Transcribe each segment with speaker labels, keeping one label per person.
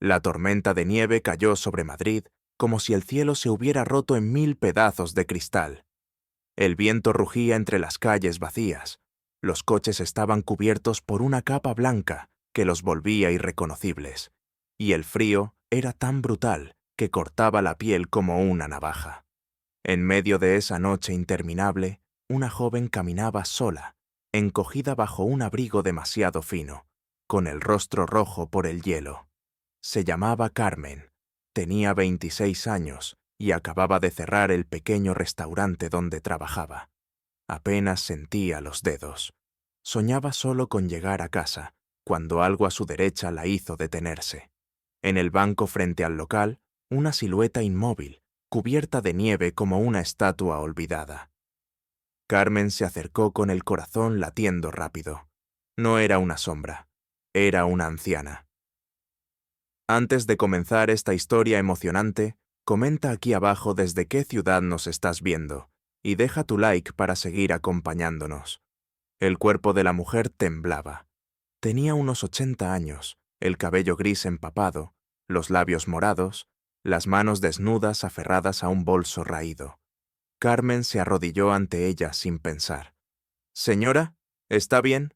Speaker 1: La tormenta de nieve cayó sobre Madrid como si el cielo se hubiera roto en 1000 pedazos de cristal. El viento rugía entre las calles vacías. Los coches estaban cubiertos por una capa blanca que los volvía irreconocibles, y el frío era tan brutal que cortaba la piel como una navaja. En medio de esa noche interminable, una joven caminaba sola, encogida bajo un abrigo demasiado fino, con el rostro rojo por el hielo. Se llamaba Carmen, tenía 26 años y acababa de cerrar el pequeño restaurante donde trabajaba. Apenas sentía los dedos. Soñaba solo con llegar a casa, cuando algo a su derecha la hizo detenerse. En el banco frente al local, una silueta inmóvil, cubierta de nieve como una estatua olvidada. Carmen se acercó con el corazón latiendo rápido. No era una sombra, era una anciana. Antes de comenzar esta historia emocionante, comenta aquí abajo desde qué ciudad nos estás viendo y deja tu like para seguir acompañándonos. El cuerpo de la mujer temblaba. Tenía unos 80 años, el cabello gris empapado, los labios morados, las manos desnudas aferradas a un bolso raído. Carmen se arrodilló ante ella sin pensar. «Señora, ¿está bien?»,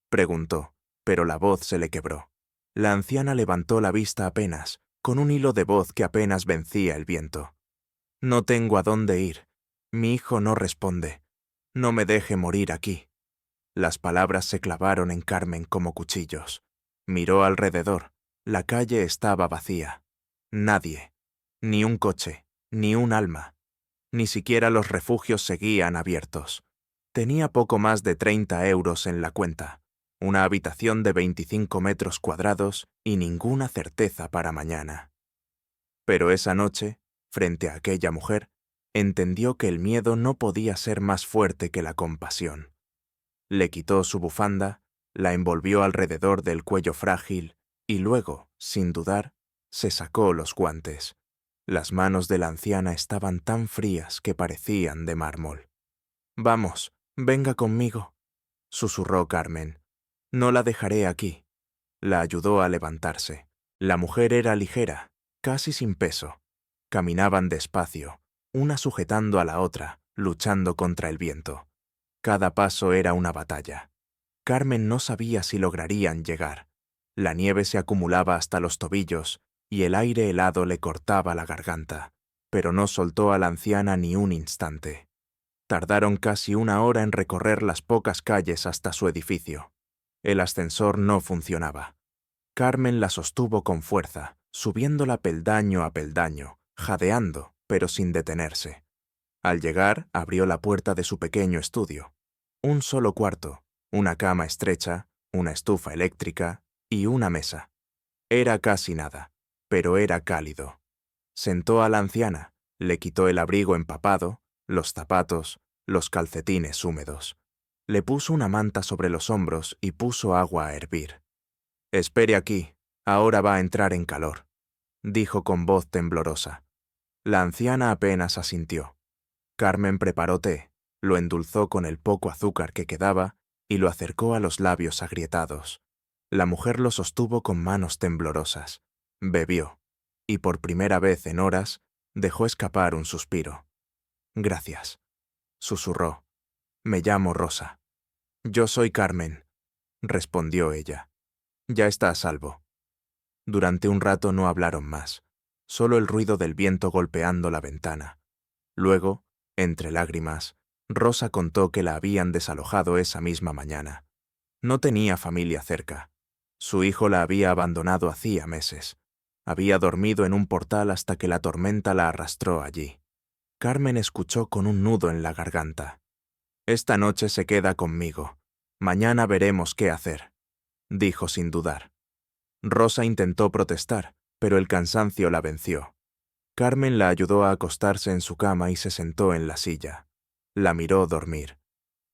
Speaker 1: preguntó, pero la voz se le quebró. La anciana levantó la vista apenas, con un hilo de voz que apenas vencía el viento. «No tengo a dónde ir. Mi hijo no responde. No me deje morir aquí». Las palabras se clavaron en Carmen como cuchillos. Miró alrededor. La calle estaba vacía. Nadie. Ni un coche, ni un alma. Ni siquiera los refugios seguían abiertos. Tenía poco más de 30 euros en la cuenta, una habitación de 25 metros cuadrados y ninguna certeza para mañana. Pero esa noche, frente a aquella mujer, entendió que el miedo no podía ser más fuerte que la compasión. Le quitó su bufanda, la envolvió alrededor del cuello frágil y luego, sin dudar, se sacó los guantes. Las manos de la anciana estaban tan frías que parecían de mármol. «Vamos, venga conmigo», susurró Carmen. «No la dejaré aquí». La ayudó a levantarse. La mujer era ligera, casi sin peso. Caminaban despacio, una sujetando a la otra, luchando contra el viento. Cada paso era una batalla. Carmen no sabía si lograrían llegar. La nieve se acumulaba hasta los tobillos y el aire helado le cortaba la garganta, pero no soltó a la anciana ni un instante. Tardaron casi 1 hora en recorrer las pocas calles hasta su edificio. El ascensor no funcionaba. Carmen la sostuvo con fuerza, subiéndola peldaño a peldaño, jadeando, pero sin detenerse. Al llegar, abrió la puerta de su pequeño estudio. Un solo cuarto, una cama estrecha, una estufa eléctrica y una mesa. Era casi nada, pero era cálido. Sentó a la anciana, le quitó el abrigo empapado, los zapatos, los calcetines húmedos. Le puso una manta sobre los hombros y puso agua a hervir. «Espere aquí, ahora va a entrar en calor», dijo con voz temblorosa. La anciana apenas asintió. Carmen preparó té, lo endulzó con el poco azúcar que quedaba y lo acercó a los labios agrietados. La mujer lo sostuvo con manos temblorosas. Bebió, y por primera vez en horas dejó escapar un suspiro. «Gracias», susurró. «Me llamo Rosa». «Yo soy Carmen», respondió ella. «Ya está a salvo». Durante un rato no hablaron más, solo el ruido del viento golpeando la ventana. Luego, entre lágrimas, Rosa contó que la habían desalojado esa misma mañana. No tenía familia cerca. Su hijo la había abandonado hacía meses. Había dormido en un portal hasta que la tormenta la arrastró allí. Carmen escuchó con un nudo en la garganta. «Esta noche se queda conmigo. Mañana veremos qué hacer», dijo sin dudar. Rosa intentó protestar, pero el cansancio la venció. Carmen la ayudó a acostarse en su cama y se sentó en la silla. La miró dormir.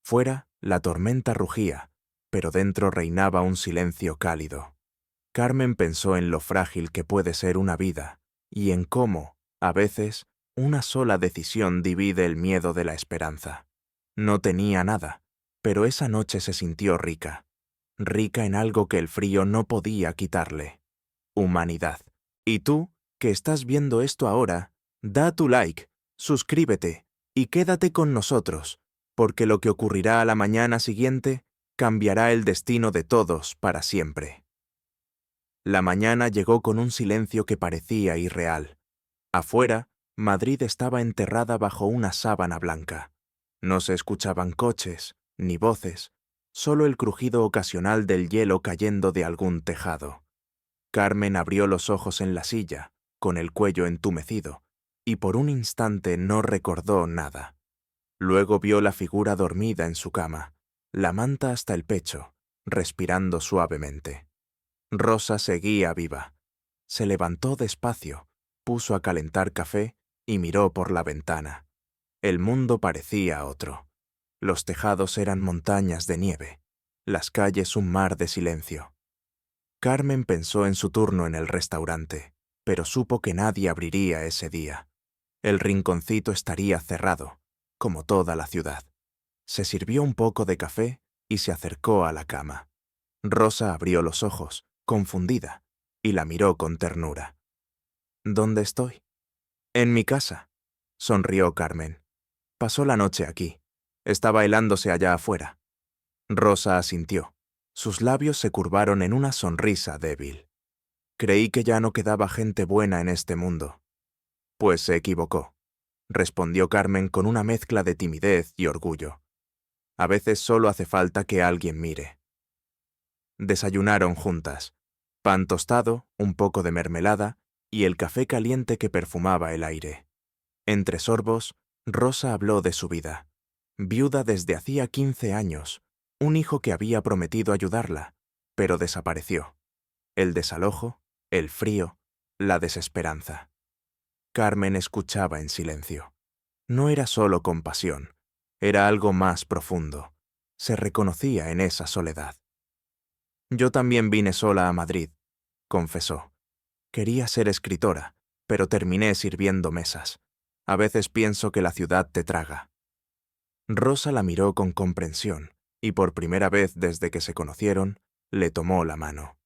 Speaker 1: Fuera, la tormenta rugía, pero dentro reinaba un silencio cálido. Carmen pensó en lo frágil que puede ser una vida y en cómo, a veces, una sola decisión divide el miedo de la esperanza. No tenía nada, pero esa noche se sintió rica. Rica en algo que el frío no podía quitarle: humanidad. Y tú, que estás viendo esto ahora, da tu like, suscríbete y quédate con nosotros, porque lo que ocurrirá a la mañana siguiente cambiará el destino de todos para siempre. La mañana llegó con un silencio que parecía irreal. Afuera, Madrid estaba enterrada bajo una sábana blanca. No se escuchaban coches, ni voces, solo el crujido ocasional del hielo cayendo de algún tejado. Carmen abrió los ojos en la silla, con el cuello entumecido, y por un instante no recordó nada. Luego vio la figura dormida en su cama, la manta hasta el pecho, respirando suavemente. Rosa seguía viva. Se levantó despacio, puso a calentar café y miró por la ventana. El mundo parecía otro. Los tejados eran montañas de nieve, las calles un mar de silencio. Carmen pensó en su turno en el restaurante, pero supo que nadie abriría ese día. El rinconcito estaría cerrado, como toda la ciudad. Se sirvió un poco de café y se acercó a la cama. Rosa abrió los ojos, confundida, y la miró con ternura. ¿Dónde estoy? En mi casa, sonrió Carmen. Pasó la noche aquí. Estaba helándose allá afuera. Rosa asintió. Sus labios se curvaron en una sonrisa débil. Creí que ya no quedaba gente buena en este mundo. Pues se equivocó, respondió Carmen con una mezcla de timidez y orgullo. A veces solo hace falta que alguien mire. Desayunaron juntas. Pan tostado, un poco de mermelada y el café caliente que perfumaba el aire. Entre sorbos, Rosa habló de su vida. Viuda desde hacía 15 años, un hijo que había prometido ayudarla, pero desapareció. El desalojo, el frío, la desesperanza. Carmen escuchaba en silencio. No era solo compasión, era algo más profundo. Se reconocía en esa soledad. Yo también vine sola a Madrid, confesó. Quería ser escritora, pero terminé sirviendo mesas. A veces pienso que la ciudad te traga. Rosa la miró con comprensión y por primera vez desde que se conocieron, le tomó la mano.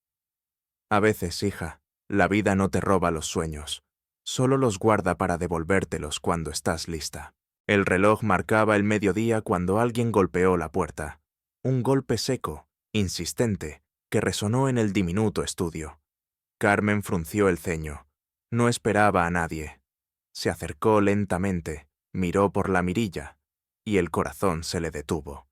Speaker 1: A veces, hija, la vida no te roba los sueños, solo los guarda para devolvértelos cuando estás lista. El reloj marcaba el mediodía cuando alguien golpeó la puerta. Un golpe seco, insistente, que resonó en el diminuto estudio. Carmen frunció el ceño. No esperaba a nadie. Se acercó lentamente, miró por la mirilla, y el corazón se le detuvo.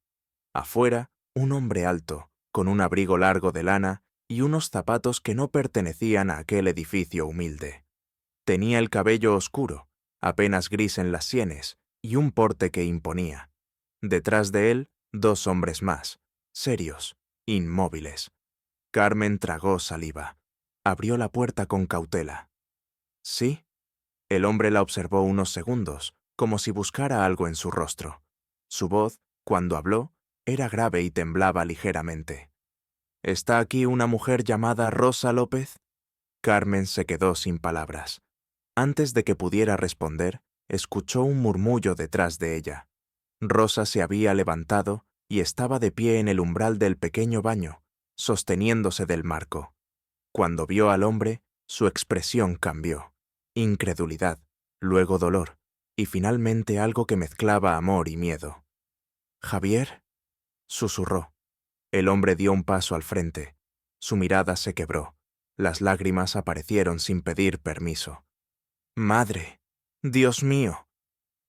Speaker 1: Afuera, un hombre alto, con un abrigo largo de lana y unos zapatos que no pertenecían a aquel edificio humilde. Tenía el cabello oscuro, apenas gris en las sienes, y un porte que imponía. Detrás de él, 2 hombres más, serios, inmóviles. Carmen tragó saliva. Abrió la puerta con cautela. ¿Sí? El hombre la observó unos segundos, como si buscara algo en su rostro. Su voz, cuando habló, era grave y temblaba ligeramente. ¿Está aquí una mujer llamada Rosa López? Carmen se quedó sin palabras. Antes de que pudiera responder, escuchó un murmullo detrás de ella. Rosa se había levantado y estaba de pie en el umbral del pequeño baño, sosteniéndose del marco. Cuando vio al hombre, su expresión cambió. Incredulidad, luego dolor, y finalmente algo que mezclaba amor y miedo. «¿Javier?», susurró. El hombre dio un paso al frente. Su mirada se quebró. Las lágrimas aparecieron sin pedir permiso. «Madre, Dios mío»,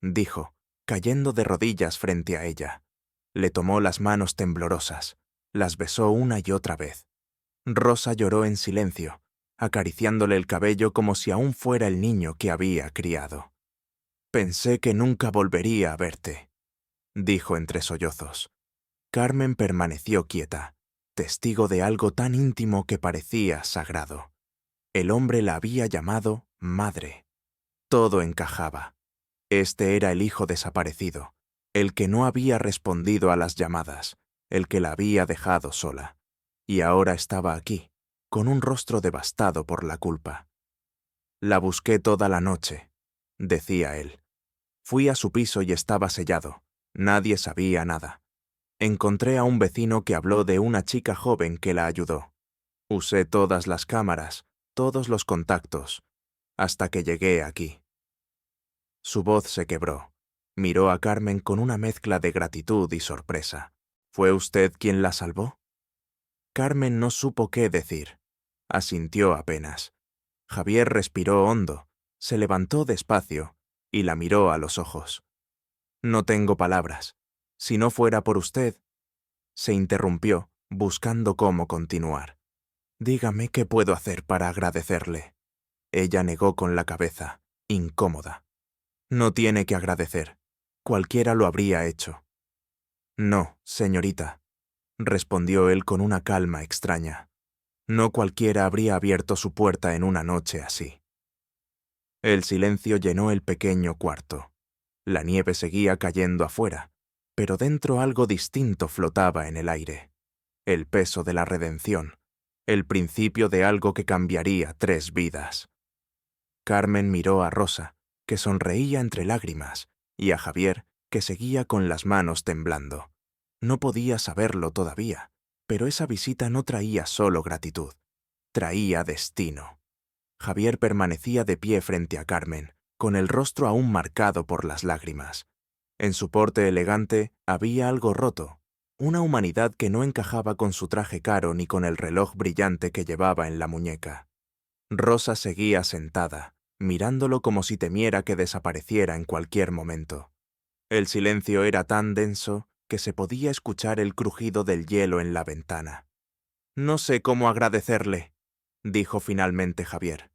Speaker 1: dijo, cayendo de rodillas frente a ella. Le tomó las manos temblorosas, las besó una y otra vez. Rosa lloró en silencio, acariciándole el cabello como si aún fuera el niño que había criado. «Pensé que nunca volvería a verte», dijo entre sollozos. Carmen permaneció quieta, testigo de algo tan íntimo que parecía sagrado. El hombre la había llamado madre. Todo encajaba. Este era el hijo desaparecido, el que no había respondido a las llamadas, el que la había dejado sola. Y ahora estaba aquí, con un rostro devastado por la culpa. «La busqué toda la noche», decía él. «Fui a su piso y estaba sellado. Nadie sabía nada. Encontré a un vecino que habló de una chica joven que la ayudó. Usé todas las cámaras, todos los contactos, hasta que llegué aquí. Su voz se quebró. Miró a Carmen con una mezcla de gratitud y sorpresa. ¿Fue usted quien la salvó? Carmen no supo qué decir. Asintió apenas. Javier respiró hondo, se levantó despacio y la miró a los ojos. No tengo palabras. Si no fuera por usted... Se interrumpió, buscando cómo continuar. Dígame qué puedo hacer para agradecerle. Ella negó con la cabeza, incómoda. No tiene que agradecer. Cualquiera lo habría hecho. No, señorita, respondió él con una calma extraña. No cualquiera habría abierto su puerta en una noche así. El silencio llenó el pequeño cuarto. La nieve seguía cayendo afuera, pero dentro algo distinto flotaba en el aire. El peso de la redención, el principio de algo que cambiaría 3 vidas. Carmen miró a Rosa, que sonreía entre lágrimas, y a Javier, que seguía con las manos temblando. No podía saberlo todavía, pero esa visita no traía solo gratitud, traía destino. Javier permanecía de pie frente a Carmen, con el rostro aún marcado por las lágrimas. En su porte elegante había algo roto, una humanidad que no encajaba con su traje caro ni con el reloj brillante que llevaba en la muñeca. Rosa seguía sentada, mirándolo como si temiera que desapareciera en cualquier momento. El silencio era tan denso que se podía escuchar el crujido del hielo en la ventana. «No sé cómo agradecerle», dijo finalmente Javier.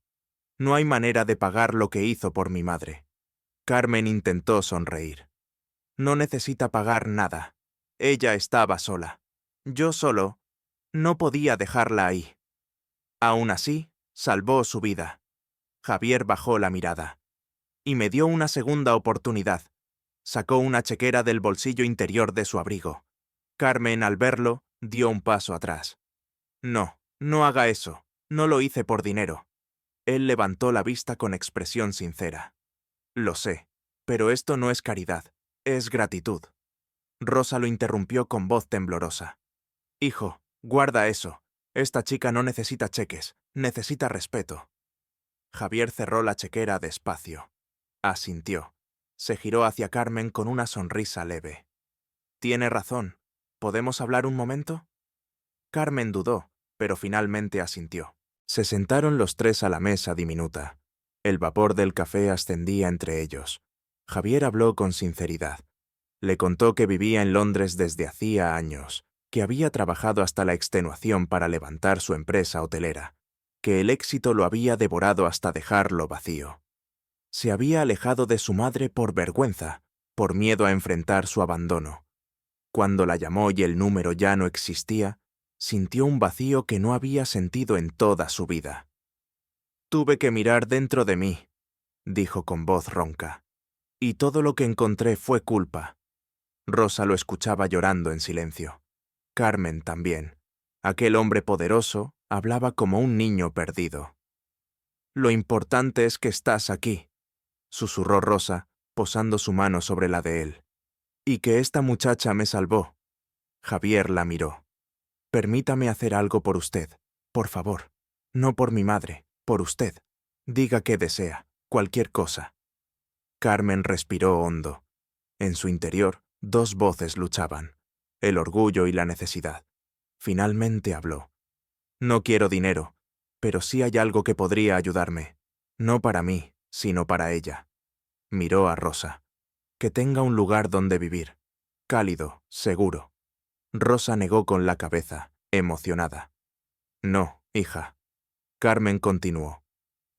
Speaker 1: «No hay manera de pagar lo que hizo por mi madre». Carmen intentó sonreír. «No necesita pagar nada. Ella estaba sola. Yo solo. No podía dejarla ahí. Aún así, salvó su vida». Javier bajó la mirada. «Y me dio una segunda oportunidad». Sacó una chequera del bolsillo interior de su abrigo. Carmen, al verlo, dio un paso atrás. «No, no haga eso. No lo hice por dinero». Él levantó la vista con expresión sincera. «Lo sé, pero esto no es caridad, es gratitud». Rosa lo interrumpió con voz temblorosa. «Hijo, guarda eso. Esta chica no necesita cheques, necesita respeto». Javier cerró la chequera despacio. Asintió. Se giró hacia Carmen con una sonrisa leve. «Tiene razón. ¿Podemos hablar un momento?» Carmen dudó, pero finalmente asintió. Se sentaron los 3 a la mesa diminuta. El vapor del café ascendía entre ellos. Javier habló con sinceridad. Le contó que vivía en Londres desde hacía años, que había trabajado hasta la extenuación para levantar su empresa hotelera, que el éxito lo había devorado hasta dejarlo vacío. Se había alejado de su madre por vergüenza, por miedo a enfrentar su abandono. Cuando la llamó y el número ya no existía, sintió un vacío que no había sentido en toda su vida. «Tuve que mirar dentro de mí», dijo con voz ronca, «y todo lo que encontré fue culpa». Rosa lo escuchaba llorando en silencio. Carmen también. Aquel hombre poderoso hablaba como un niño perdido. «Lo importante es que estás aquí», susurró Rosa, posando su mano sobre la de él. «Y que esta muchacha me salvó». Javier la miró. «Permítame hacer algo por usted, por favor. No por mi madre, por usted. Diga qué desea, cualquier cosa». Carmen respiró hondo. En su interior, 2 voces luchaban, el orgullo y la necesidad. Finalmente habló. «No quiero dinero, pero sí hay algo que podría ayudarme. No para mí, sino para ella». Miró a Rosa. «Que tenga un lugar donde vivir. Cálido, seguro». Rosa negó con la cabeza, emocionada. «No, hija». Carmen continuó.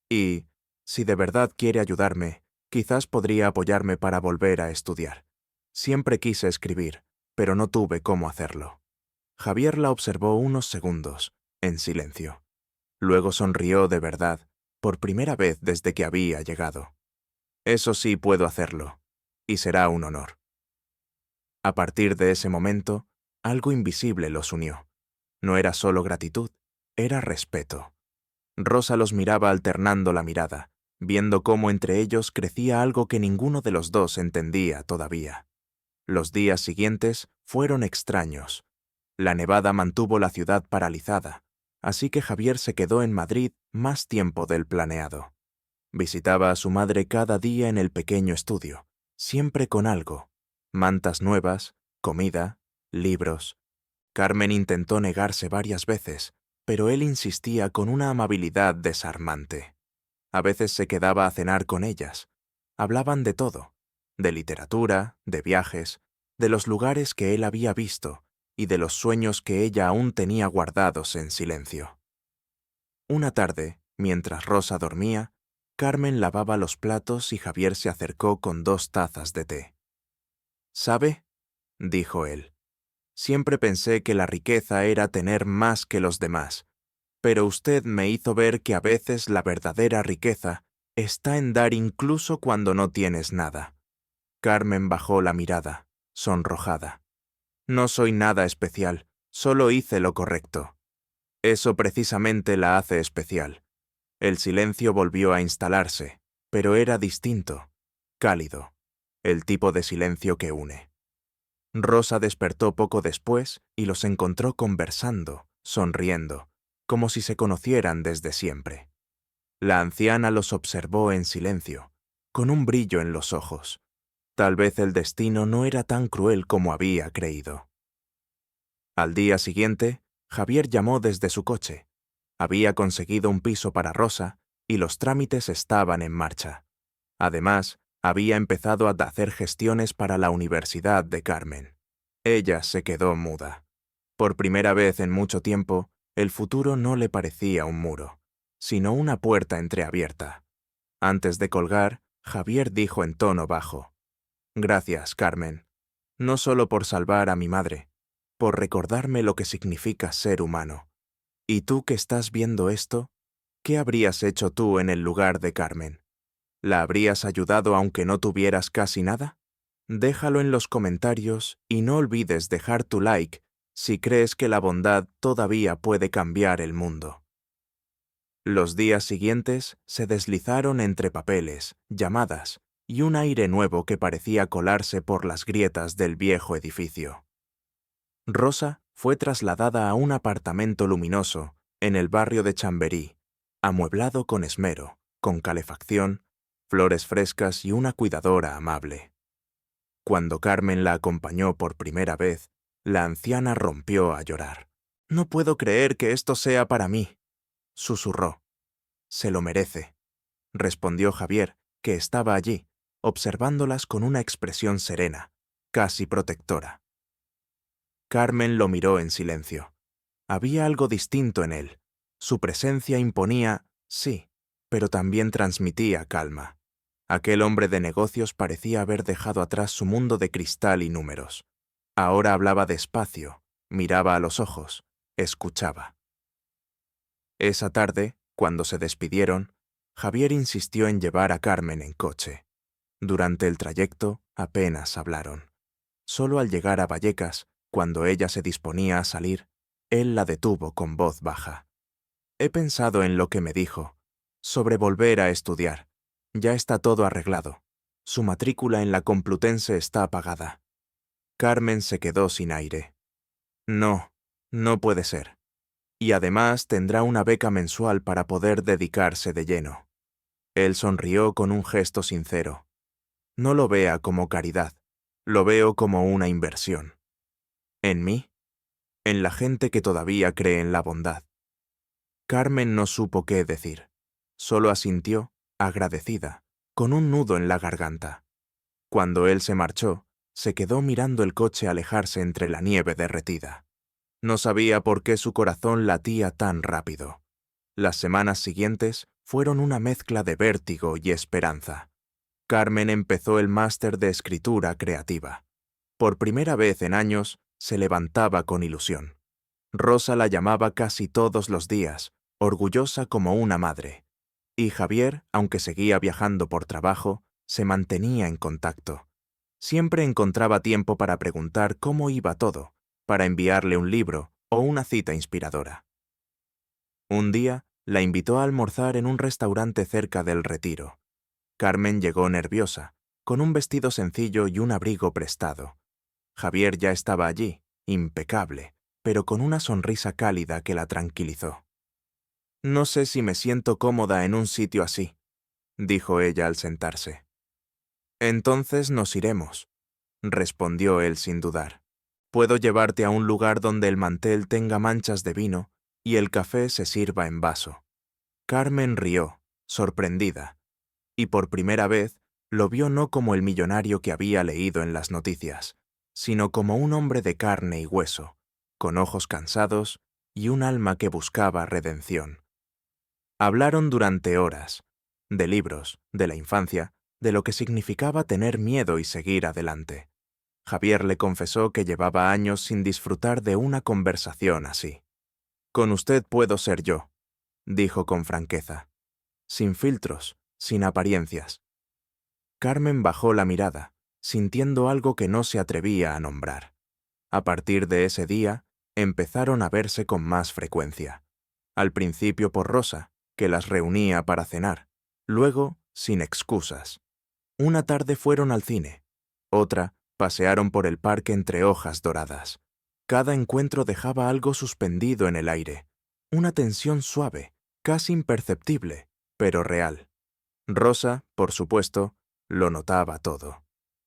Speaker 1: «Y, si de verdad quiere ayudarme, quizás podría apoyarme para volver a estudiar. Siempre quise escribir, pero no tuve cómo hacerlo». Javier la observó unos segundos, en silencio. Luego sonrió de verdad, por primera vez desde que había llegado. «Eso sí puedo hacerlo, y será un honor». A partir de ese momento, algo invisible los unió. No era solo gratitud, era respeto. Rosa los miraba alternando la mirada, viendo cómo entre ellos crecía algo que ninguno de los dos entendía todavía. Los días siguientes fueron extraños. La nevada mantuvo la ciudad paralizada. así que Javier se quedó en Madrid más tiempo del planeado. Visitaba a su madre cada día en el pequeño estudio, siempre con algo: mantas nuevas, comida, libros. Carmen intentó negarse varias veces, pero él insistía con una amabilidad desarmante. A veces se quedaba a cenar con ellas. Hablaban de todo: de literatura, de viajes, de los lugares que él había visto y de los sueños que ella aún tenía guardados en silencio. Una tarde, mientras Rosa dormía, Carmen lavaba los platos y Javier se acercó con 2 tazas de té. «¿Sabe?», dijo él, «siempre pensé que la riqueza era tener más que los demás, pero usted me hizo ver que a veces la verdadera riqueza está en dar incluso cuando no tienes nada». Carmen bajó la mirada, sonrojada. «No soy nada especial, solo hice lo correcto». «Eso precisamente la hace especial». El silencio volvió a instalarse, pero era distinto, cálido, el tipo de silencio que une. Rosa despertó poco después y los encontró conversando, sonriendo, como si se conocieran desde siempre. La anciana los observó en silencio, con un brillo en los ojos. Tal vez el destino no era tan cruel como había creído. Al día siguiente, Javier llamó desde su coche. Había conseguido un piso para Rosa y los trámites estaban en marcha. Además, había empezado a hacer gestiones para la Universidad de Carmen. Ella se quedó muda. Por primera vez en mucho tiempo, el futuro no le parecía un muro, sino una puerta entreabierta. Antes de colgar, Javier dijo en tono bajo: «Gracias, Carmen. No solo por salvar a mi madre, por recordarme lo que significa ser humano. ¿Y tú que estás viendo esto? ¿Qué habrías hecho tú en el lugar de Carmen? ¿La habrías ayudado aunque no tuvieras casi nada? Déjalo en los comentarios y no olvides dejar tu like si crees que la bondad todavía puede cambiar el mundo». Los días siguientes se deslizaron entre papeles, llamadas y un aire nuevo que parecía colarse por las grietas del viejo edificio. Rosa fue trasladada a un apartamento luminoso en el barrio de Chamberí, amueblado con esmero, con calefacción, flores frescas y una cuidadora amable. Cuando Carmen la acompañó por primera vez, la anciana rompió a llorar. «No puedo creer que esto sea para mí», susurró. «Se lo merece», respondió Javier, que estaba allí, observándolas con una expresión serena, casi protectora. Carmen lo miró en silencio. Había algo distinto en él. Su presencia imponía, sí, pero también transmitía calma. Aquel hombre de negocios parecía haber dejado atrás su mundo de cristal y números. Ahora hablaba despacio, miraba a los ojos, escuchaba. Esa tarde, cuando se despidieron, Javier insistió en llevar a Carmen en coche. Durante el trayecto apenas hablaron. Solo al llegar a Vallecas, cuando ella se disponía a salir, él la detuvo con voz baja. «He pensado en lo que me dijo, sobre volver a estudiar. Ya está todo arreglado. Su matrícula en la Complutense está pagada». Carmen se quedó sin aire. «No, no puede ser. Y además tendrá una beca mensual para poder dedicarse de lleno». Él sonrió con un gesto sincero. «No lo vea como caridad, lo veo como una inversión». «¿En mí?». «En la gente que todavía cree en la bondad». Carmen no supo qué decir. Solo asintió, agradecida, con un nudo en la garganta. Cuando él se marchó, se quedó mirando el coche alejarse entre la nieve derretida. No sabía por qué su corazón latía tan rápido. Las semanas siguientes fueron una mezcla de vértigo y esperanza. Carmen empezó el máster de escritura creativa. Por primera vez en años, se levantaba con ilusión. Rosa la llamaba casi todos los días, orgullosa como una madre. Y Javier, aunque seguía viajando por trabajo, se mantenía en contacto. Siempre encontraba tiempo para preguntar cómo iba todo, para enviarle un libro o una cita inspiradora. Un día, la invitó a almorzar en un restaurante cerca del Retiro. Carmen llegó nerviosa, con un vestido sencillo y un abrigo prestado. Javier ya estaba allí, impecable, pero con una sonrisa cálida que la tranquilizó. No sé si me siento cómoda en un sitio así, dijo ella al sentarse. Entonces nos iremos, respondió él sin dudar. Puedo llevarte a un lugar donde el mantel tenga manchas de vino y el café se sirva en vaso. Carmen rió, sorprendida, y por primera vez lo vio no como el millonario que había leído en las noticias, sino como un hombre de carne y hueso, con ojos cansados y un alma que buscaba redención. Hablaron durante horas, de libros, de la infancia, de lo que significaba tener miedo y seguir adelante. Javier le confesó que llevaba años sin disfrutar de una conversación así. Con usted puedo ser yo, dijo con franqueza, sin filtros, sin apariencias. Carmen bajó la mirada, sintiendo algo que no se atrevía a nombrar. A partir de ese día, empezaron a verse con más frecuencia. Al principio por Rosa, que las reunía para cenar, luego sin excusas. Una tarde fueron al cine, otra pasearon por el parque entre hojas doradas. Cada encuentro dejaba algo suspendido en el aire, una tensión suave, casi imperceptible, pero real. Rosa, por supuesto, lo notaba todo.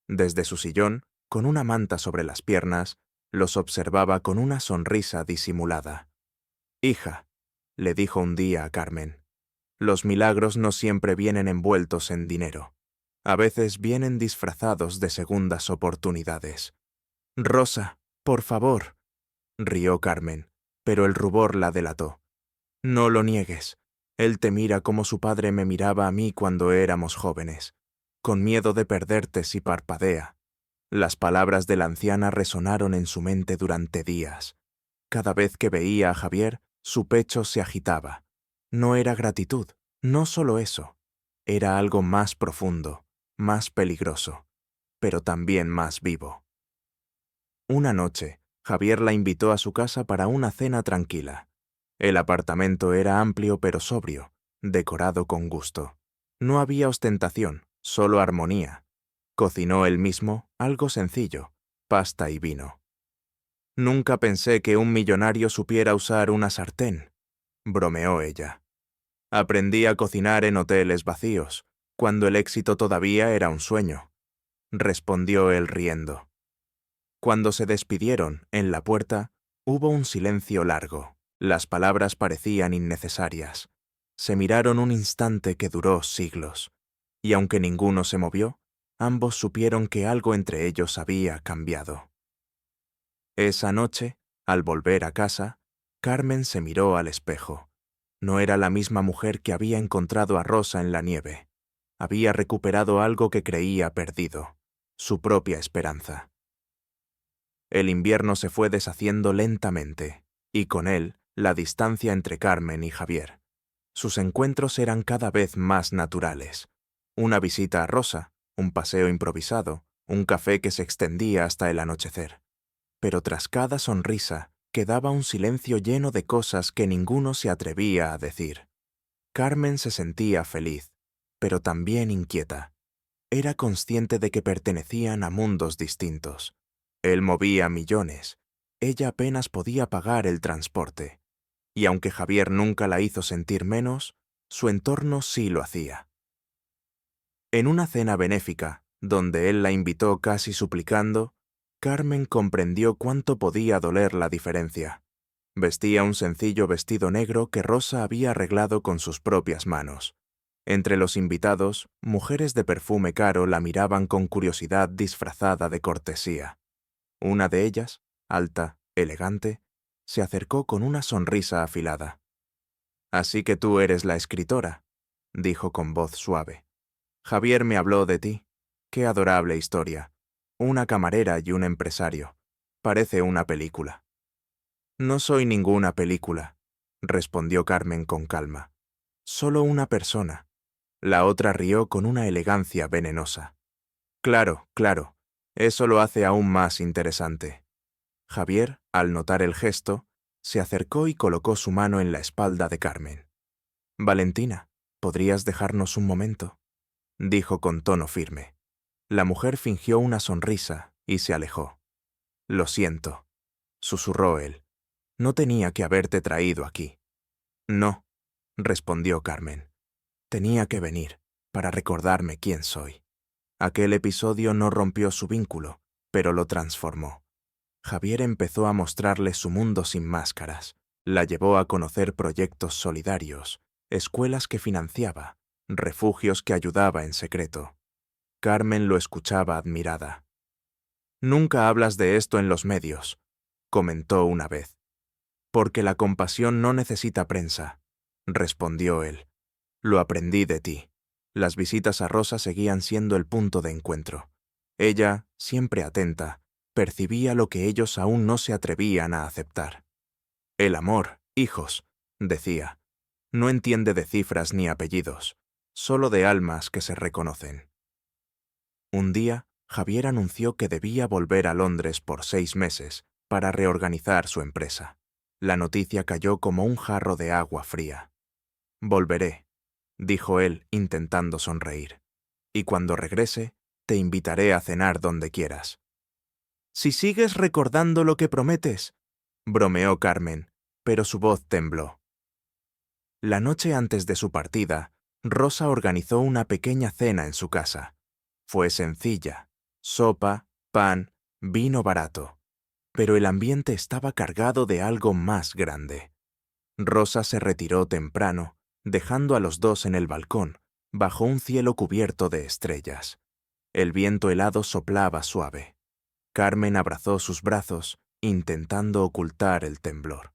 Speaker 1: Desde su sillón, con una manta sobre las piernas, los observaba con una sonrisa disimulada. «Hija», le dijo un día a Carmen, «los milagros no siempre vienen envueltos en dinero. A veces vienen disfrazados de segundas oportunidades». «Rosa, por favor», rió Carmen, pero el rubor la delató. «No lo niegues. Él te mira como su padre me miraba a mí cuando éramos jóvenes, con miedo de perderte si parpadea». Las palabras de la anciana resonaron en su mente durante días. Cada vez que veía a Javier, su pecho se agitaba. No era gratitud, no solo eso. Era algo más profundo, más peligroso, pero también más vivo. Una noche, Javier la invitó a su casa para una cena tranquila. El apartamento era amplio pero sobrio, decorado con gusto. No había ostentación, solo armonía. Cocinó él mismo algo sencillo, pasta y vino. «Nunca pensé que un millonario supiera usar una sartén», bromeó ella. «Aprendí a cocinar en hoteles vacíos, cuando el éxito todavía era un sueño», respondió él riendo. Cuando se despidieron, en la puerta, hubo un silencio largo. Las palabras parecían innecesarias. Se miraron un instante que duró siglos, y aunque ninguno se movió, ambos supieron que algo entre ellos había cambiado. Esa noche, al volver a casa, Carmen se miró al espejo. No era la misma mujer que había encontrado a Rosa en la nieve. Había recuperado algo que creía perdido, su propia esperanza. El invierno se fue deshaciendo lentamente, y con él la distancia entre Carmen y Javier. Sus encuentros eran cada vez más naturales. Una visita a Rosa, un paseo improvisado, un café que se extendía hasta el anochecer. Pero tras cada sonrisa quedaba un silencio lleno de cosas que ninguno se atrevía a decir. Carmen se sentía feliz, pero también inquieta. Era consciente de que pertenecían a mundos distintos. Él movía millones, ella apenas podía pagar el transporte. Y aunque Javier nunca la hizo sentir menos, su entorno sí lo hacía. En una cena benéfica, donde él la invitó casi suplicando, Carmen comprendió cuánto podía doler la diferencia. Vestía un sencillo vestido negro que Rosa había arreglado con sus propias manos. Entre los invitados, mujeres de perfume caro la miraban con curiosidad disfrazada de cortesía. Una de ellas, alta, elegante, se acercó con una sonrisa afilada. «Así que tú eres la escritora», dijo con voz suave. «Javier me habló de ti. Qué adorable historia. Una camarera y un empresario. Parece una película». «No soy ninguna película», respondió Carmen con calma. «Solo una persona». La otra rió con una elegancia venenosa. «Claro, claro. Eso lo hace aún más interesante». Javier, al notar el gesto, se acercó y colocó su mano en la espalda de Carmen. «Valentina, ¿podrías dejarnos un momento?», dijo con tono firme. La mujer fingió una sonrisa y se alejó. «Lo siento», susurró él. «No tenía que haberte traído aquí». «No», respondió Carmen. Tenía que venir, para recordarme quién soy. Aquel episodio no rompió su vínculo, pero lo transformó. Javier empezó a mostrarle su mundo sin máscaras. La llevó a conocer proyectos solidarios, escuelas que financiaba, refugios que ayudaba en secreto. Carmen lo escuchaba admirada. «Nunca hablas de esto en los medios», comentó una vez. «Porque la compasión no necesita prensa», respondió él. «Lo aprendí de ti». Las visitas a Rosa seguían siendo el punto de encuentro. Ella, siempre atenta, percibía lo que ellos aún no se atrevían a aceptar. «El amor, hijos», decía, «no entiende de cifras ni apellidos, solo de almas que se reconocen». Un día, Javier anunció que debía volver a Londres por 6 meses para reorganizar su empresa. La noticia cayó como un jarro de agua fría. «Volveré», dijo él intentando sonreír. «Y cuando regrese, te invitaré a cenar donde quieras». «Si sigues recordando lo que prometes», bromeó Carmen, pero su voz tembló. La noche antes de su partida, Rosa organizó una pequeña cena en su casa. Fue sencilla: sopa, pan, vino barato. Pero el ambiente estaba cargado de algo más grande. Rosa se retiró temprano, dejando a los dos en el balcón, bajo un cielo cubierto de estrellas. El viento helado soplaba suave. Carmen abrazó sus brazos, intentando ocultar el temblor.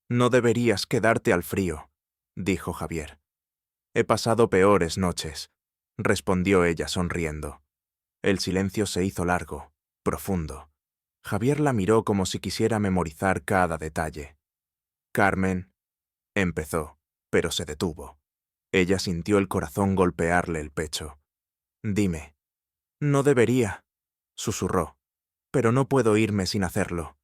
Speaker 1: «No deberías quedarte al frío», dijo Javier. «He pasado peores noches», respondió ella sonriendo. El silencio se hizo largo, profundo. Javier la miró como si quisiera memorizar cada detalle. «Carmen», empezó, pero se detuvo. Ella sintió el corazón golpearle el pecho. «Dime». «No debería», susurró, «pero no puedo irme sin hacerlo».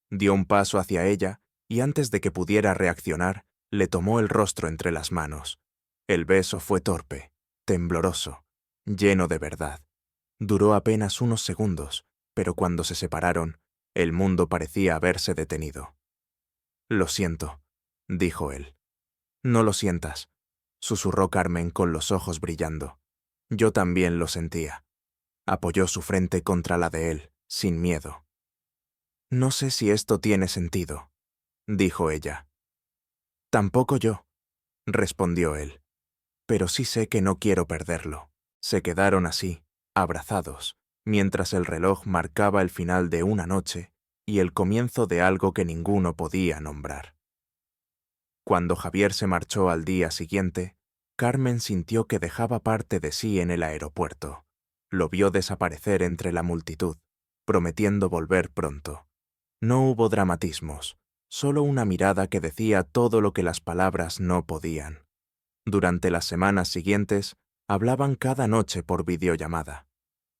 Speaker 1: Dio un paso hacia ella y antes de que pudiera reaccionar, le tomó el rostro entre las manos. El beso fue torpe, tembloroso, lleno de verdad. Duró apenas unos segundos, pero cuando se separaron, el mundo parecía haberse detenido. «Lo siento», dijo él. «No lo sientas», susurró Carmen con los ojos brillando. «Yo también lo sentía». Apoyó su frente contra la de él, sin miedo. «No sé si esto tiene sentido», dijo ella. «Tampoco yo», respondió él. «Pero sí sé que no quiero perderlo». Se quedaron así, abrazados, mientras el reloj marcaba el final de una noche y el comienzo de algo que ninguno podía nombrar. Cuando Javier se marchó al día siguiente, Carmen sintió que dejaba parte de sí en el aeropuerto. Lo vio desaparecer entre la multitud, prometiendo volver pronto. No hubo dramatismos, solo una mirada que decía todo lo que las palabras no podían. Durante las semanas siguientes, hablaban cada noche por videollamada.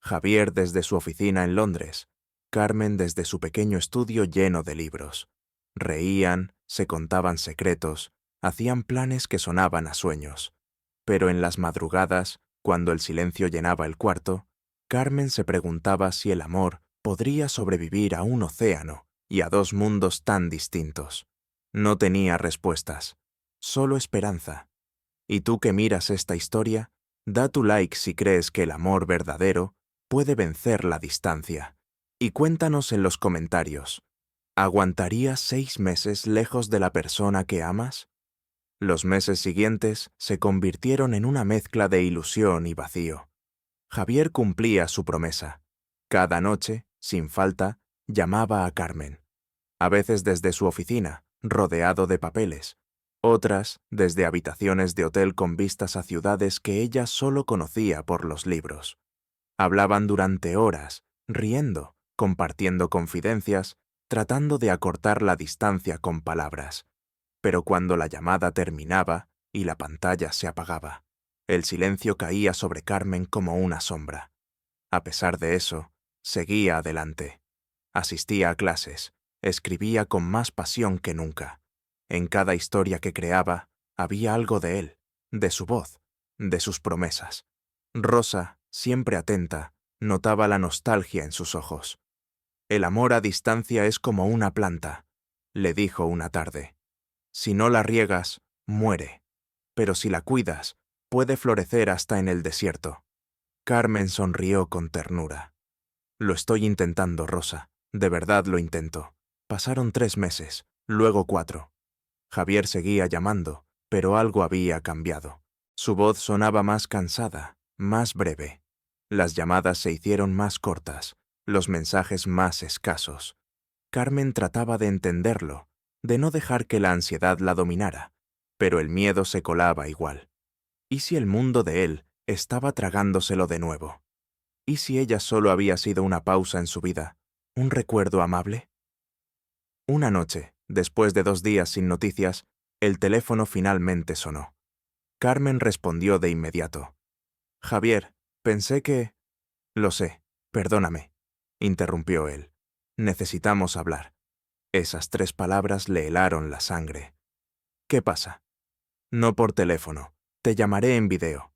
Speaker 1: Javier desde su oficina en Londres, Carmen desde su pequeño estudio lleno de libros. Reían, se contaban secretos, hacían planes que sonaban a sueños. Pero en las madrugadas, cuando el silencio llenaba el cuarto, Carmen se preguntaba si el amor podría sobrevivir a un océano y a 2 mundos tan distintos. No tenía respuestas, solo esperanza. Y tú que miras esta historia, da tu like si crees que el amor verdadero puede vencer la distancia. Y cuéntanos en los comentarios, ¿aguantarías 6 meses lejos de la persona que amas? Los meses siguientes se convirtieron en una mezcla de ilusión y vacío. Javier cumplía su promesa. Cada noche, sin falta, llamaba a Carmen. A veces desde su oficina, rodeado de papeles. Otras desde habitaciones de hotel con vistas a ciudades que ella solo conocía por los libros. Hablaban durante horas, riendo, compartiendo confidencias, tratando de acortar la distancia con palabras. Pero cuando la llamada terminaba y la pantalla se apagaba, el silencio caía sobre Carmen como una sombra. A pesar de eso, seguía adelante. Asistía a clases, escribía con más pasión que nunca. En cada historia que creaba había algo de él, de su voz, de sus promesas. Rosa, siempre atenta, notaba la nostalgia en sus ojos. «El amor a distancia es como una planta», le dijo una tarde. «Si no la riegas, muere. Pero si la cuidas, puede florecer hasta en el desierto. Carmen sonrió con ternura. Lo estoy intentando, Rosa. De verdad lo intento. Pasaron 3 meses, luego 4. Javier seguía llamando, pero algo había cambiado. Su voz sonaba más cansada, más breve. Las llamadas se hicieron más cortas, los mensajes más escasos. Carmen trataba de entenderlo, de no dejar que la ansiedad la dominara, pero el miedo se colaba igual. ¿Y si el mundo de él estaba tragándoselo de nuevo? ¿Y si ella solo había sido una pausa en su vida, un recuerdo amable? Una noche, después de 2 días sin noticias, el teléfono finalmente sonó. Carmen respondió de inmediato. Javier, pensé que... Lo sé, perdóname, interrumpió él. Necesitamos hablar. Esas 3 palabras le helaron la sangre. ¿Qué pasa? No por teléfono, te llamaré en video.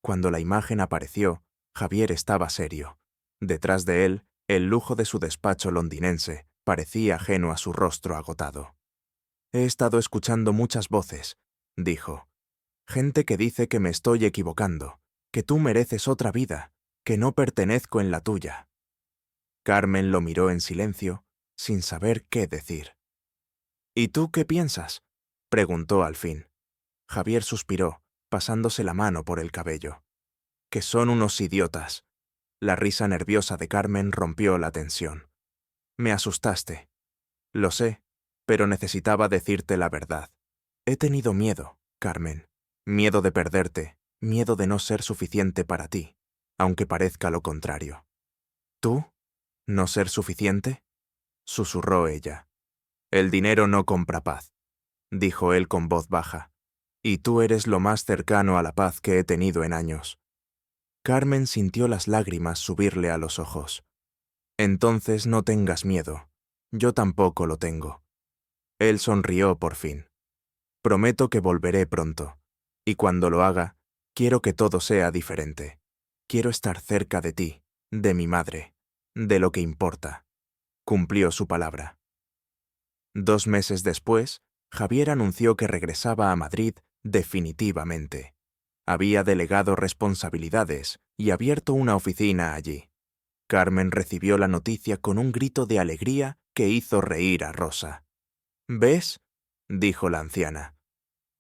Speaker 1: Cuando la imagen apareció, Javier estaba serio. Detrás de él, el lujo de su despacho londinense parecía ajeno a su rostro agotado. He estado escuchando muchas voces, dijo. Gente que dice que me estoy equivocando, que tú mereces otra vida, que no pertenezco en la tuya. Carmen lo miró en silencio, sin saber qué decir. ¿Y tú qué piensas?, preguntó al fin. Javier suspiró, pasándose la mano por el cabello. Que son unos idiotas. La risa nerviosa de Carmen rompió la tensión. Me asustaste. Lo sé, pero necesitaba decirte la verdad. He tenido miedo, Carmen. Miedo de perderte, miedo de no ser suficiente para ti, aunque parezca lo contrario. ¿Tú? ¿No ser suficiente?, susurró ella. El dinero no compra paz, dijo él con voz baja. Y tú eres lo más cercano a la paz que he tenido en años. Carmen sintió las lágrimas subirle a los ojos. Entonces no tengas miedo. Yo tampoco lo tengo. Él sonrió por fin. Prometo que volveré pronto. Y cuando lo haga, quiero que todo sea diferente. Quiero estar cerca de ti, de mi madre, de lo que importa. Cumplió su palabra. 2 meses después, Javier anunció que regresaba a Madrid definitivamente. Había delegado responsabilidades y abierto una oficina allí. Carmen recibió la noticia con un grito de alegría que hizo reír a Rosa. ¿Ves?, dijo la anciana.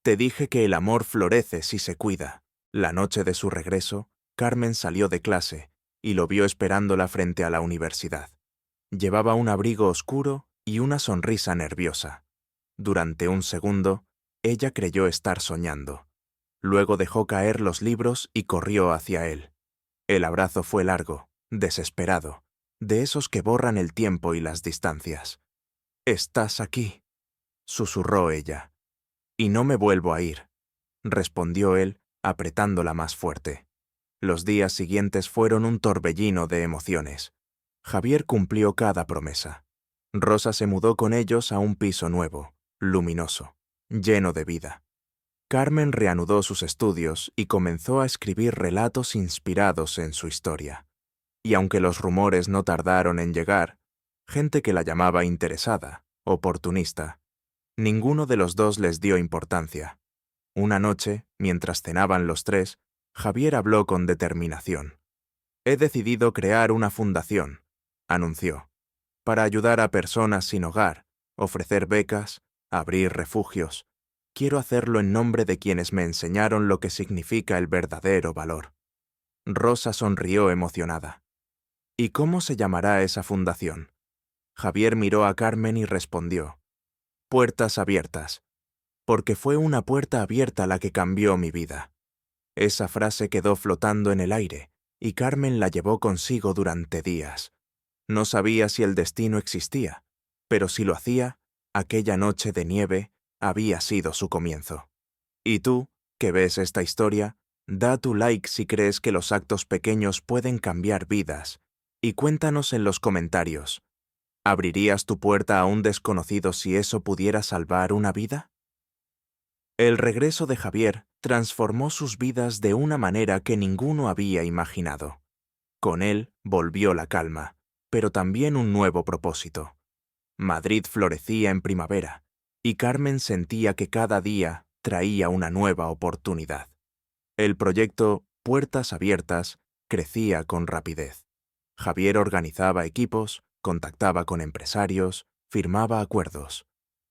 Speaker 1: Te dije que el amor florece si se cuida. La noche de su regreso, Carmen salió de clase y lo vio esperándola frente a la universidad. Llevaba un abrigo oscuro y una sonrisa nerviosa. Durante un segundo, ella creyó estar soñando. Luego dejó caer los libros y corrió hacia él. El abrazo fue largo, desesperado, de esos que borran el tiempo y las distancias. «Estás aquí», susurró ella. «Y no me vuelvo a ir», respondió él, apretándola más fuerte. Los días siguientes fueron un torbellino de emociones. Javier cumplió cada promesa. Rosa se mudó con ellos a un piso nuevo, luminoso, lleno de vida. Carmen reanudó sus estudios y comenzó a escribir relatos inspirados en su historia. Y aunque los rumores no tardaron en llegar, gente que la llamaba interesada, oportunista, ninguno de los dos les dio importancia. Una noche, mientras cenaban los 3, Javier habló con determinación. «He decidido crear una fundación», anunció, «para ayudar a personas sin hogar, ofrecer becas, abrir refugios. Quiero hacerlo en nombre de quienes me enseñaron lo que significa el verdadero valor». Rosa sonrió emocionada. «¿Y cómo se llamará esa fundación?». Javier miró a Carmen y respondió: «Puertas abiertas», porque fue una puerta abierta la que cambió mi vida. Esa frase quedó flotando en el aire, y Carmen la llevó consigo durante días. No sabía si el destino existía, pero si lo hacía, aquella noche de nieve había sido su comienzo. Y tú, que ves esta historia, da tu like si crees que los actos pequeños pueden cambiar vidas, y cuéntanos en los comentarios, ¿abrirías tu puerta a un desconocido si eso pudiera salvar una vida? El regreso de Javier transformó sus vidas de una manera que ninguno había imaginado. Con él volvió la calma, pero también un nuevo propósito. Madrid florecía en primavera, y Carmen sentía que cada día traía una nueva oportunidad. El proyecto Puertas Abiertas crecía con rapidez. Javier organizaba equipos, contactaba con empresarios, firmaba acuerdos.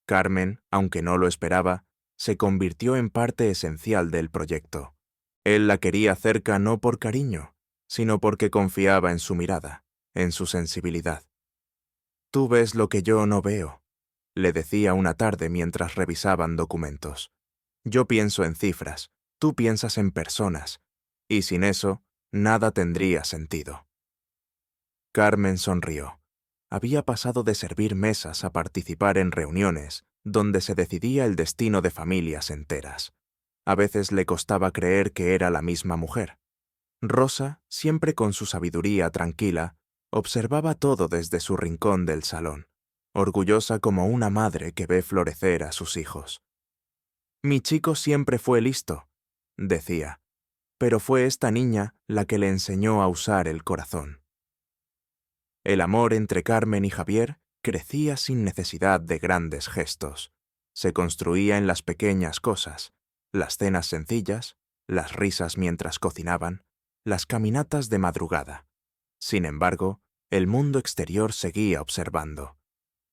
Speaker 1: Carmen, aunque no lo esperaba, se convirtió en parte esencial del proyecto. Él la quería cerca no por cariño, sino porque confiaba en su mirada, en su sensibilidad. «Tú ves lo que yo no veo», le decía una tarde mientras revisaban documentos. «Yo pienso en cifras, tú piensas en personas, y sin eso, nada tendría sentido». Carmen sonrió. Había pasado de servir mesas a participar en reuniones donde se decidía el destino de familias enteras. A veces le costaba creer que era la misma mujer. Rosa, siempre con su sabiduría tranquila, observaba todo desde su rincón del salón, orgullosa como una madre que ve florecer a sus hijos. «Mi chico siempre fue listo», decía, «pero fue esta niña la que le enseñó a usar el corazón». El amor entre Carmen y Javier crecía sin necesidad de grandes gestos. Se construía en las pequeñas cosas, las cenas sencillas, las risas mientras cocinaban, las caminatas de madrugada. Sin embargo, el mundo exterior seguía observando.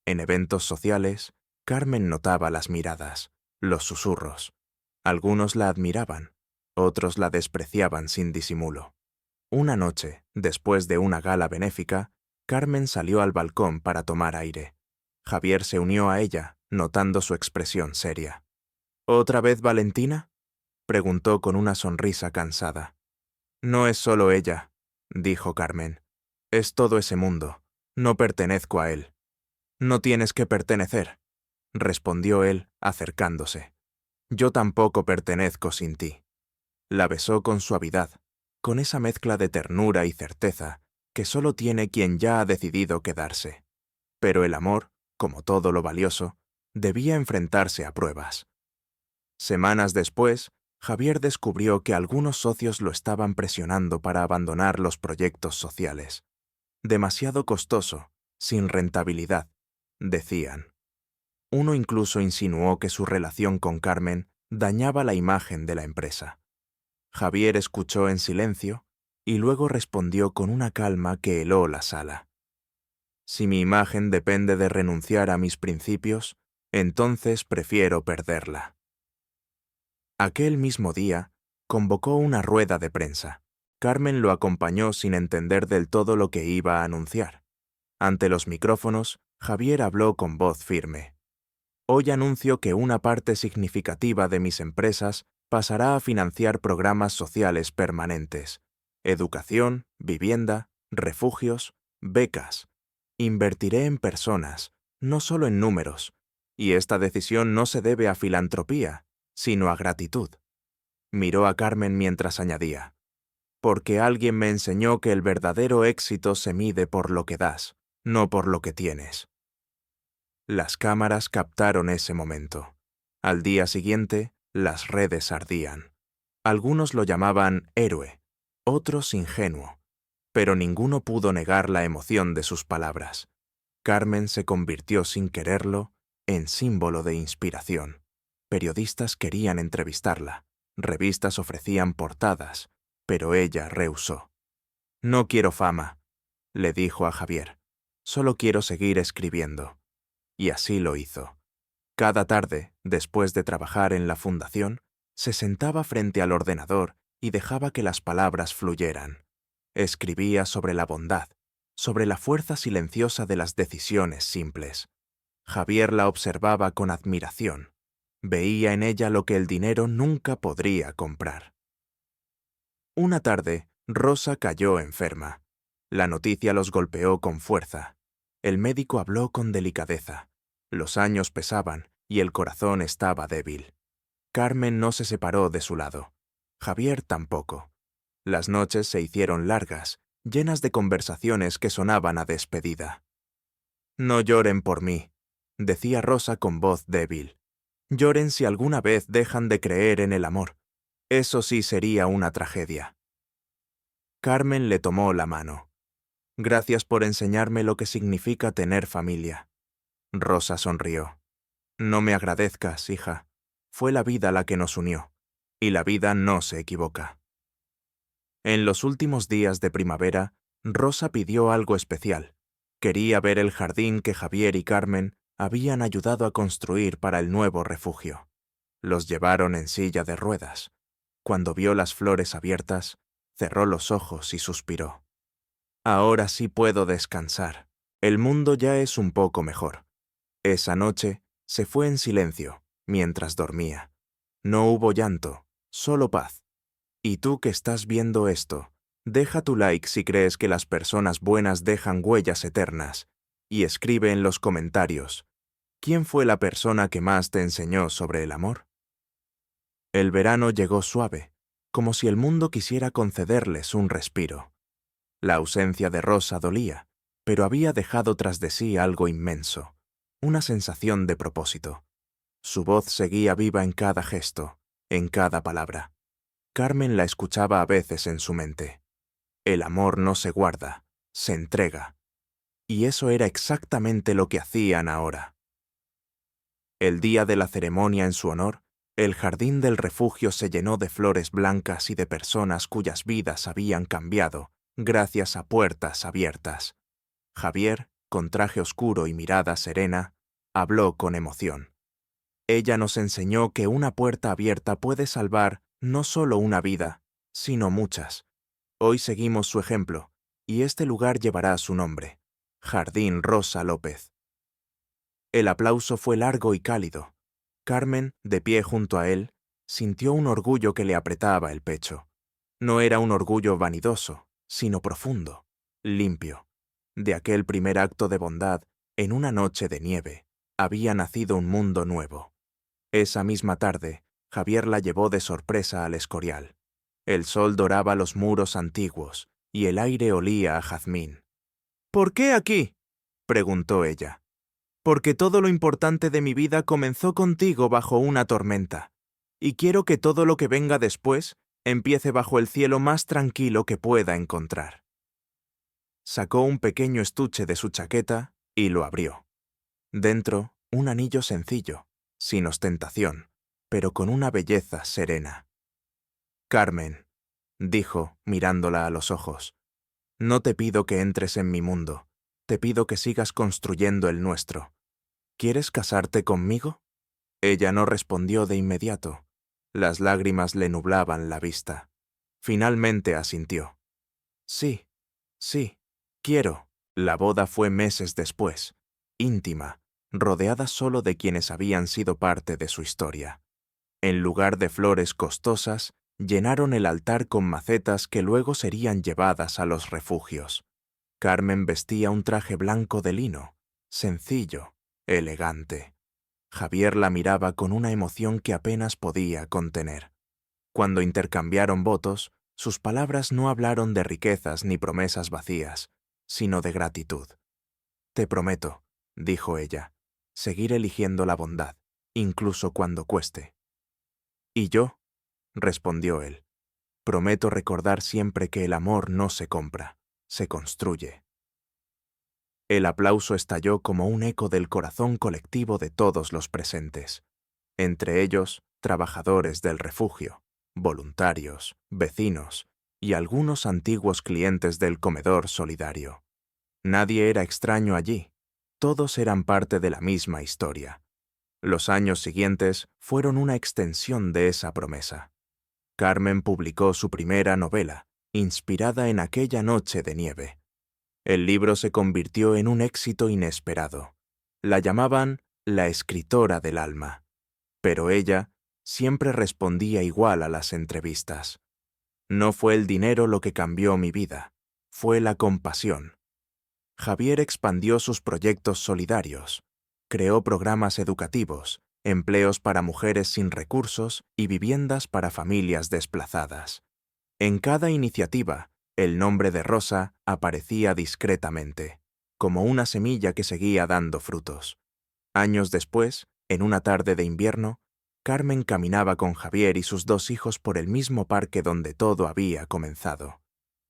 Speaker 1: En eventos sociales, Carmen notaba las miradas, los susurros. Algunos la admiraban, otros la despreciaban sin disimulo. Una noche, después de una gala benéfica, Carmen salió al balcón para tomar aire. Javier se unió a ella, notando su expresión seria. «¿Otra vez Valentina?», preguntó con una sonrisa cansada. «No es solo ella», dijo Carmen. «Es todo ese mundo. No pertenezco a él». «No tienes que pertenecer», respondió él, acercándose. «Yo tampoco pertenezco sin ti». La besó con suavidad, con esa mezcla de ternura y certeza que solo tiene quien ya ha decidido quedarse. Pero el amor, como todo lo valioso, debía enfrentarse a pruebas. Semanas después, Javier descubrió que algunos socios lo estaban presionando para abandonar los proyectos sociales. Demasiado costoso, sin rentabilidad, decían. Uno incluso insinuó que su relación con Carmen dañaba la imagen de la empresa. Javier escuchó en silencio y luego respondió con una calma que heló la sala. «Si mi imagen depende de renunciar a mis principios, entonces prefiero perderla». Aquel mismo día, convocó una rueda de prensa. Carmen lo acompañó sin entender del todo lo que iba a anunciar. Ante los micrófonos, Javier habló con voz firme. «Hoy anuncio que una parte significativa de mis empresas pasará a financiar programas sociales permanentes. Educación, vivienda, refugios, becas. Invertiré en personas, no solo en números, y esta decisión no se debe a filantropía, sino a gratitud». Miró a Carmen mientras añadía, «porque alguien me enseñó que el verdadero éxito se mide por lo que das, no por lo que tienes». Las cámaras captaron ese momento. Al día siguiente, las redes ardían. Algunos lo llamaban héroe, otros ingenuo, pero ninguno pudo negar la emoción de sus palabras. Carmen se convirtió sin quererlo en símbolo de inspiración. Periodistas querían entrevistarla, revistas ofrecían portadas, pero ella rehusó. «No quiero fama», le dijo a Javier. «Solo quiero seguir escribiendo». Y así lo hizo. Cada tarde, después de trabajar en la fundación, se sentaba frente al ordenador y dejaba que las palabras fluyeran. Escribía sobre la bondad, sobre la fuerza silenciosa de las decisiones simples. Javier la observaba con admiración. Veía en ella lo que el dinero nunca podría comprar. Una tarde, Rosa cayó enferma. La noticia los golpeó con fuerza. El médico habló con delicadeza. Los años pesaban y el corazón estaba débil. Carmen no se separó de su lado. Javier tampoco. Las noches se hicieron largas, llenas de conversaciones que sonaban a despedida. «No lloren por mí», decía Rosa con voz débil. «Lloren si alguna vez dejan de creer en el amor. Eso sí sería una tragedia». Carmen le tomó la mano. «Gracias por enseñarme lo que significa tener familia». Rosa sonrió. «No me agradezcas, hija. fue la vida la que nos unió, y la vida no se equivoca. En los últimos días de primavera, Rosa pidió algo especial. Quería ver el jardín que Javier y Carmen habían ayudado a construir para el nuevo refugio. Los llevaron en silla de ruedas. Cuando vio las flores abiertas, cerró los ojos y suspiró. Ahora sí puedo descansar. El mundo ya es un poco mejor. Esa noche se fue en silencio, mientras dormía. No hubo llanto, solo paz. Y tú que estás viendo esto, deja tu like si crees que las personas buenas dejan huellas eternas, y escribe en los comentarios, ¿quién fue la persona que más te enseñó sobre el amor? El verano llegó suave, como si el mundo quisiera concederles un respiro. La ausencia de Rosa dolía, pero había dejado tras de sí algo inmenso, una sensación de propósito. Su voz seguía viva en cada gesto, en cada palabra. Carmen la escuchaba a veces en su mente. El amor no se guarda, se entrega. Y eso era exactamente lo que hacían ahora. El día de la ceremonia en su honor, el jardín del refugio se llenó de flores blancas y de personas cuyas vidas habían cambiado gracias a puertas abiertas. Javier, con traje oscuro y mirada serena, habló con emoción. Ella nos enseñó que una puerta abierta puede salvar no solo una vida, sino muchas. Hoy seguimos su ejemplo, y este lugar llevará su nombre, Jardín Rosa López. El aplauso fue largo y cálido. Carmen, de pie junto a él, sintió un orgullo que le apretaba el pecho. No era un orgullo vanidoso, sino profundo, limpio. De aquel primer acto de bondad, en una noche de nieve, había nacido un mundo nuevo. Esa misma tarde, Javier la llevó de sorpresa al Escorial. El sol doraba los muros antiguos y el aire olía a jazmín. ¿Por qué aquí?, preguntó ella. Porque todo lo importante de mi vida comenzó contigo bajo una tormenta, y quiero que todo lo que venga después empiece bajo el cielo más tranquilo que pueda encontrar. Sacó un pequeño estuche de su chaqueta y lo abrió. Dentro, un anillo sencillo, sin ostentación, pero con una belleza serena. Carmen, dijo, mirándola a los ojos, no te pido que entres en mi mundo, te pido que sigas construyendo el nuestro. ¿Quieres casarte conmigo? Ella no respondió de inmediato. Las lágrimas le nublaban la vista. Finalmente asintió. Sí, quiero. La boda fue meses después, íntima, rodeada solo de quienes habían sido parte de su historia. En lugar de flores costosas, llenaron el altar con macetas que luego serían llevadas a los refugios. Carmen vestía un traje blanco de lino, sencillo, elegante. Javier la miraba con una emoción que apenas podía contener. Cuando intercambiaron votos, sus palabras no hablaron de riquezas ni promesas vacías, sino de gratitud. Te prometo, dijo ella, seguir eligiendo la bondad, incluso cuando cueste. ¿Y yo?, respondió él. Prometo recordar siempre que el amor no se compra, se construye. El aplauso estalló como un eco del corazón colectivo de todos los presentes, entre ellos trabajadores del refugio, voluntarios, vecinos y algunos antiguos clientes del comedor solidario. Nadie era extraño allí, todos eran parte de la misma historia. Los años siguientes fueron una extensión de esa promesa. Carmen publicó su primera novela, inspirada en aquella noche de nieve. El libro se convirtió en un éxito inesperado. La llamaban la escritora del alma. Pero ella siempre respondía igual a las entrevistas. No fue el dinero lo que cambió mi vida, fue la compasión. Javier expandió sus proyectos solidarios, creó programas educativos, empleos para mujeres sin recursos y viviendas para familias desplazadas. En cada iniciativa, el nombre de Rosa aparecía discretamente, como una semilla que seguía dando frutos. Años después, en una tarde de invierno, Carmen caminaba con Javier y sus dos hijos por el mismo parque donde todo había comenzado.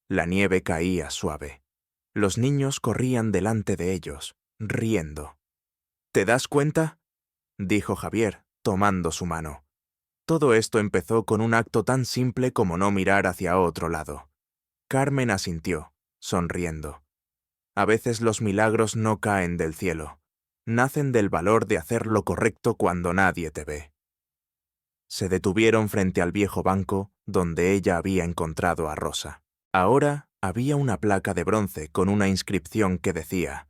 Speaker 1: La nieve caía suave. Los niños corrían delante de ellos, riendo. ¿Te das cuenta?, dijo Javier, tomando su mano. Todo esto empezó con un acto tan simple como no mirar hacia otro lado. Carmen asintió, sonriendo. A veces los milagros no caen del cielo. Nacen del valor de hacer lo correcto cuando nadie te ve. Se detuvieron frente al viejo banco donde ella había encontrado a Rosa. Ahora había una placa de bronce con una inscripción que decía: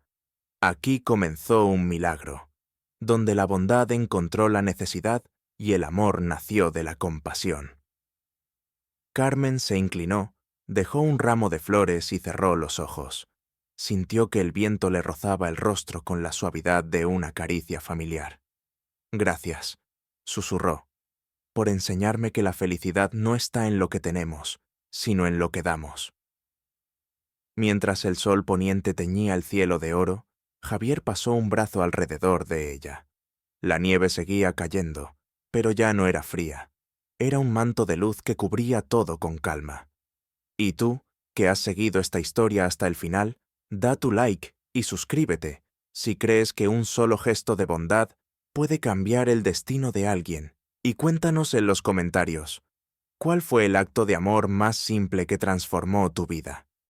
Speaker 1: «Aquí comenzó un milagro, donde la bondad encontró la necesidad y el amor nació de la compasión». Carmen se inclinó, dejó un ramo de flores y cerró los ojos. Sintió que el viento le rozaba el rostro con la suavidad de una caricia familiar. «Gracias», susurró, «por enseñarme que la felicidad no está en lo que tenemos, sino en lo que damos». Mientras el sol poniente teñía el cielo de oro, Javier pasó un brazo alrededor de ella. La nieve seguía cayendo, pero ya no era fría. Era un manto de luz que cubría todo con calma. Y tú, que has seguido esta historia hasta el final, da tu like y suscríbete si crees que un solo gesto de bondad puede cambiar el destino de alguien. Y cuéntanos en los comentarios, ¿cuál fue el acto de amor más simple que transformó tu vida?